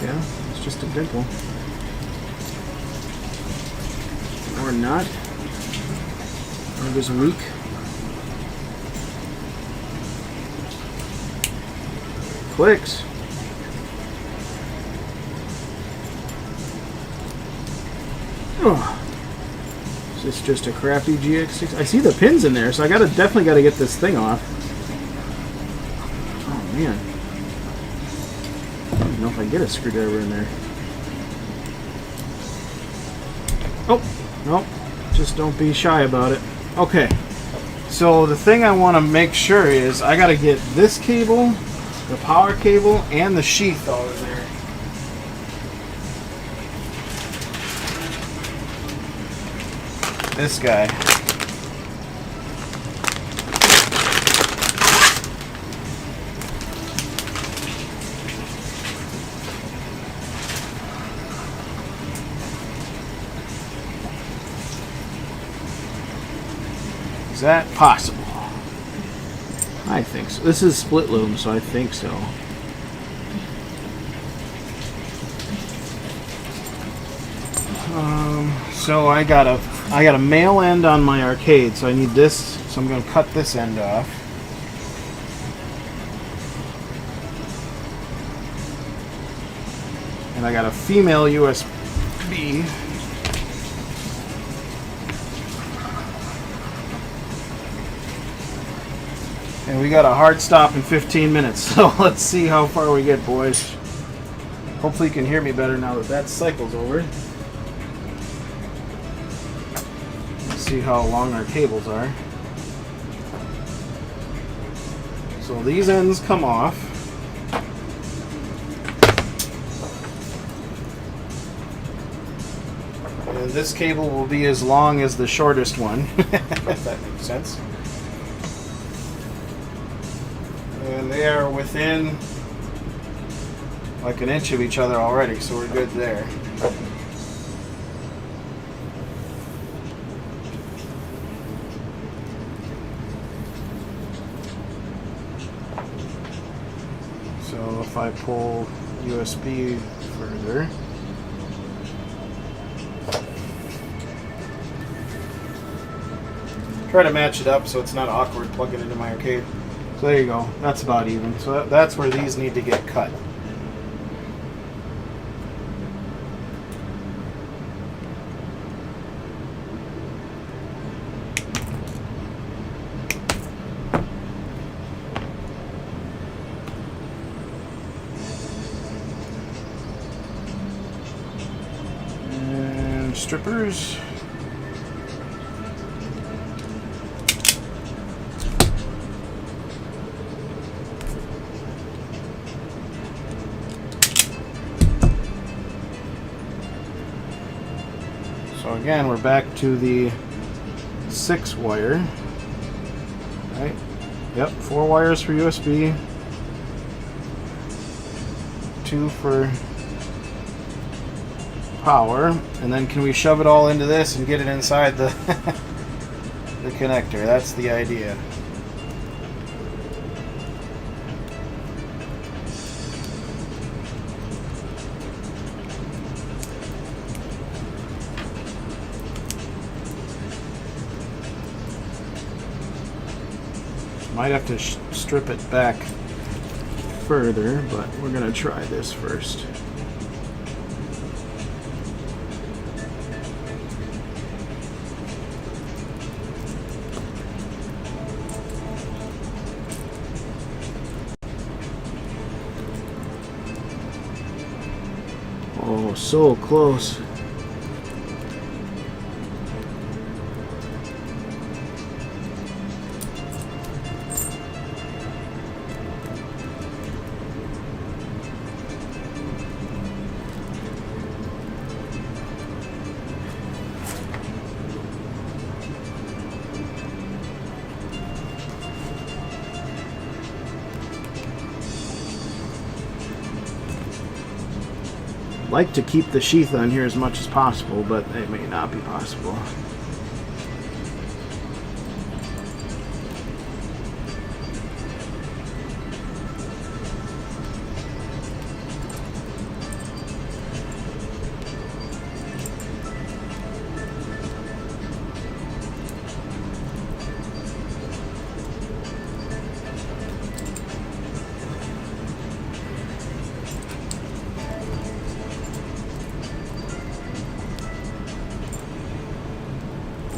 Yeah. Just a dimple. Or not. Or just weak. Clicks. Oh. Is this just a crappy GX6? I see the pins in there, so I definitely gotta get this thing off. Oh man. I don't know if I can get a screwdriver in there. Oh, nope. Just don't be shy about it. Okay, so the thing I want to make sure is I got to get this cable, the power cable, and the sheath all in there. This guy. Is that possible? I think so. This is split loom, so I think so. So I got a male end on my arcade, so I need this. So I'm going to cut this end off. And I got a female USB. And we got a hard stop in 15 minutes, so let's see how far we get, boys. Hopefully you can hear me better now that cycle's over. Let's see how long our cables are. So these ends come off. And this cable will be as long as the shortest one, if that makes sense. And they are within like an inch of each other already, so we're good there. So if I pull USB further, try to match it up so it's not awkward plugging into my arcade. So there you go. That's about even. So that's where these need to get cut. And strippers. So again, we're back to the 6 wire, right? Yep, 4 wires for USB, 2 for power, and then can we shove it all into this and get it inside the the connector? That's the idea. Might have to strip it back further, but we're going to try this first. Oh, so close. Like to keep the sheath on here as much as possible, but it may not be possible.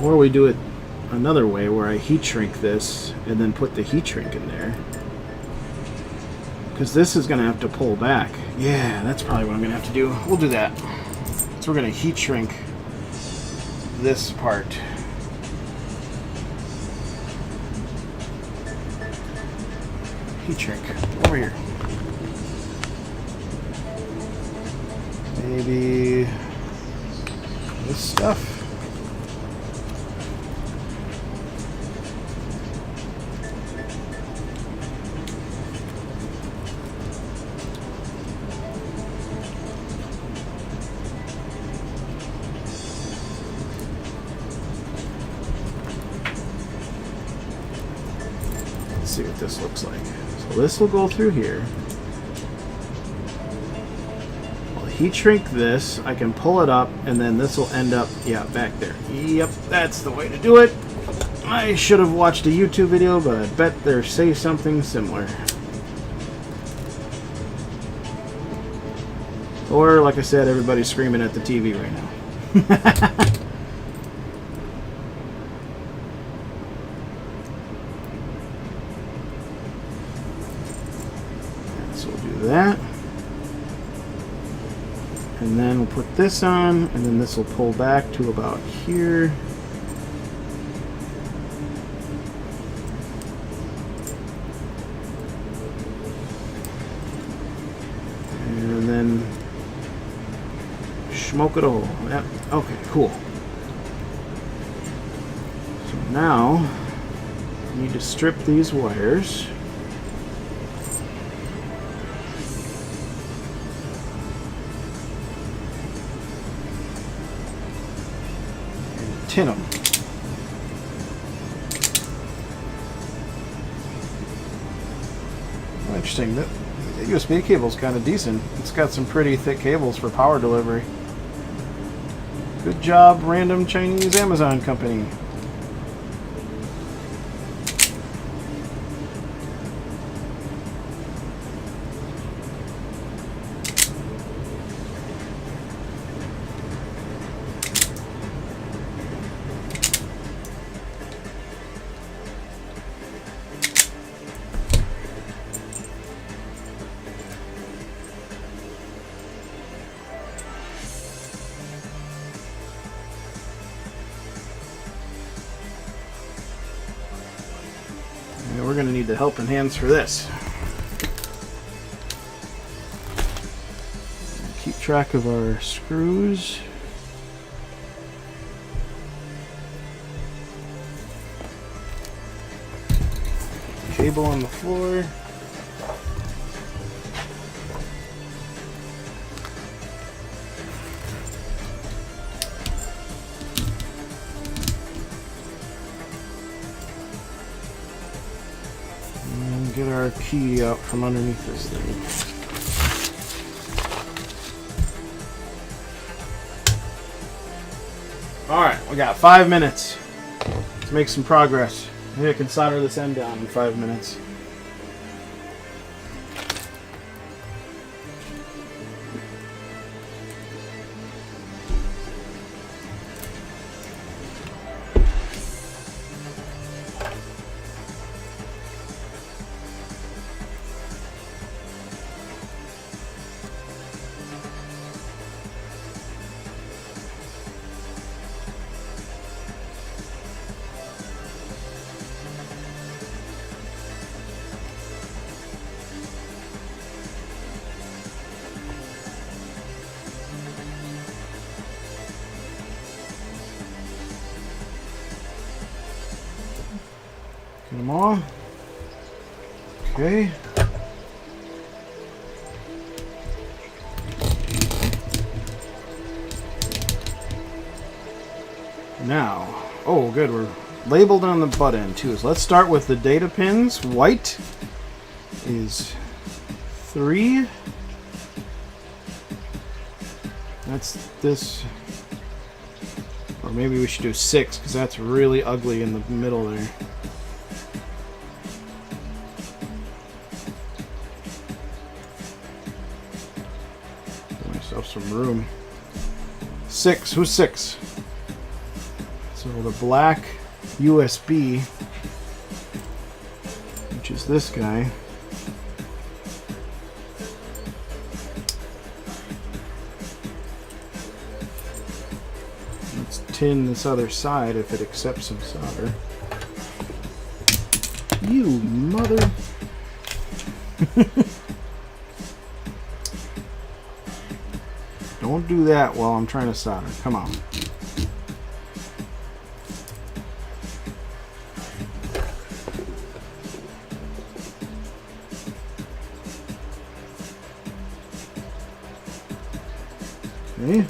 Or we do it another way where I heat shrink this and then put the heat shrink in there. Because this is going to have to pull back. Yeah, that's probably what I'm going to have to do. We'll do that. So we're going to heat shrink this part. heat shrink. Over here. Maybe this stuff. See what this looks like. So this will go through here. I'll heat shrink this. I can pull it up, and then this will end up, yeah, back there. Yep, that's the way to do it. I should have watched a YouTube video, but I bet they say something similar. Or, like I said, everybody's screaming at the TV right now. So we'll do that. And then we'll put this on, and then this will pull back to about here. And then smoke it a hole. Yep. Okay, cool. So now I need to strip these wires. Tin them. Oh, interesting. The USB cable is kind of decent. It's got some pretty thick cables for power delivery. Good job, random Chinese Amazon company. We're going to need the helping hands for this. Keep track of our screws. Cable on the floor. Get our key out from underneath this thing. Alright, we got 5 minutes. Let's make some progress. Maybe I can solder this end down in 5 minutes. Get them all. Okay. Now, oh good, we're labeled on the butt end too. So let's start with the data pins. White is 3. That's this. Or maybe we should do 6 because that's really ugly in the middle there. Give myself some room. 6. Who's 6? So the black USB, which is this guy. Let's tin this other side if it accepts some solder. You mother... Don't do that while I'm trying to solder. Come on. Okay.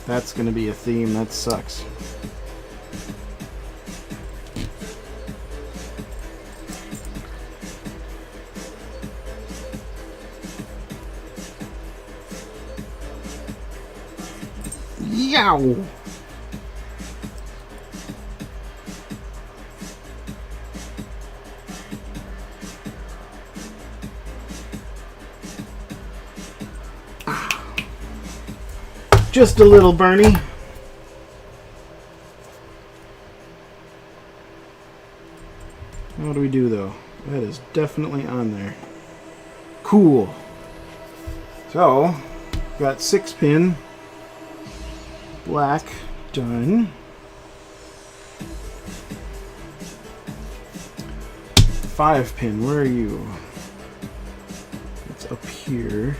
That's gonna be a theme. That sucks. Yow! Just a little, Bernie. What do we do, though? That is definitely on there. Cool. So, got 6-pin. Black. Done. 5-pin. Where are you? It's up here.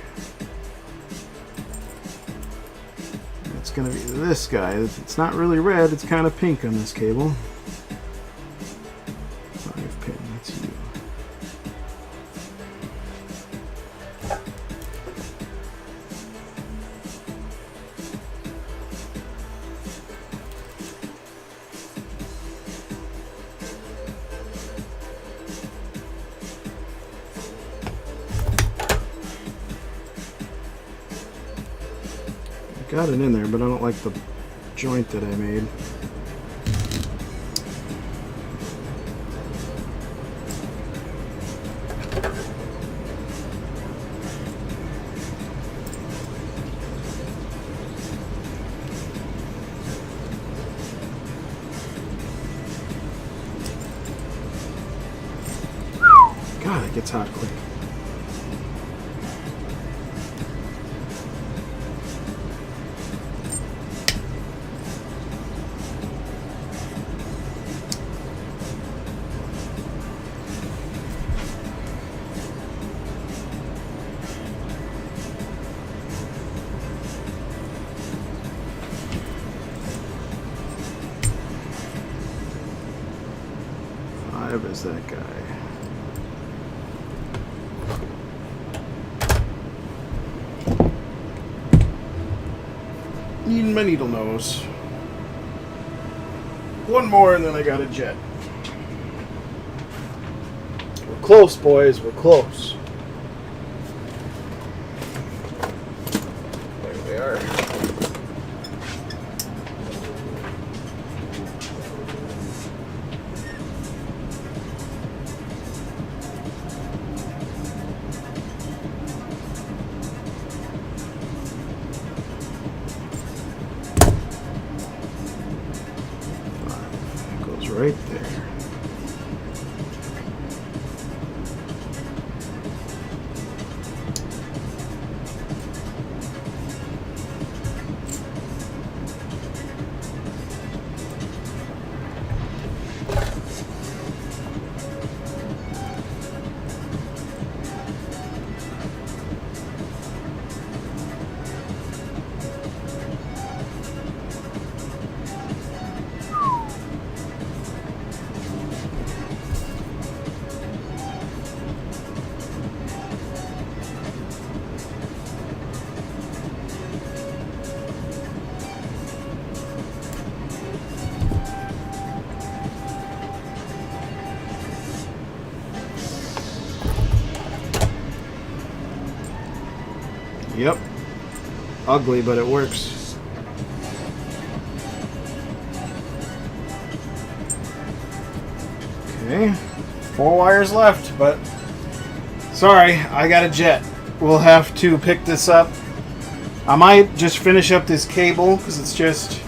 It's going to be this guy. It's not really red, it's kind of pink on this cable. 5-pin, that's you. Got it in there, but I don't like the joint that I made. God, it gets hot quick. Is that guy? Needing my needle nose. One more and then I got a jet. We're close, boys. We're close. There they are. Right there. Yep. Ugly, but it works. Okay. 4 wires left, but sorry, I got a jet. We'll have to pick this up. I might just finish up this cable because it's just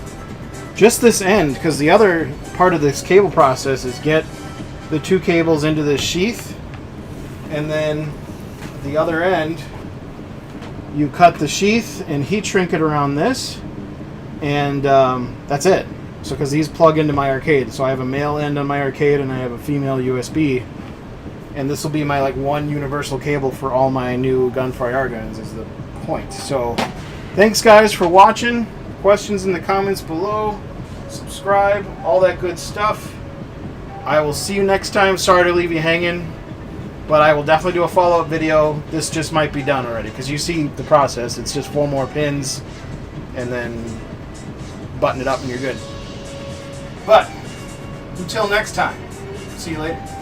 just this end, because the other part of this cable process is get the 2 cables into this sheath, and then the other end, you cut the sheath and heat shrink it around this, and that's it. So because these plug into my arcade, so I have a male end on my arcade and I have a female USB, and this will be my like one universal cable for all my new Gun4ir guns is the point. So thanks guys for watching. Questions in the comments below. Subscribe, all that good stuff. I will see you next time. Sorry to leave you hanging, but I will definitely do a follow-up video. This just might be done already because you see the process. It's just 4 more pins and then button it up and you're good. But until next time, see you later.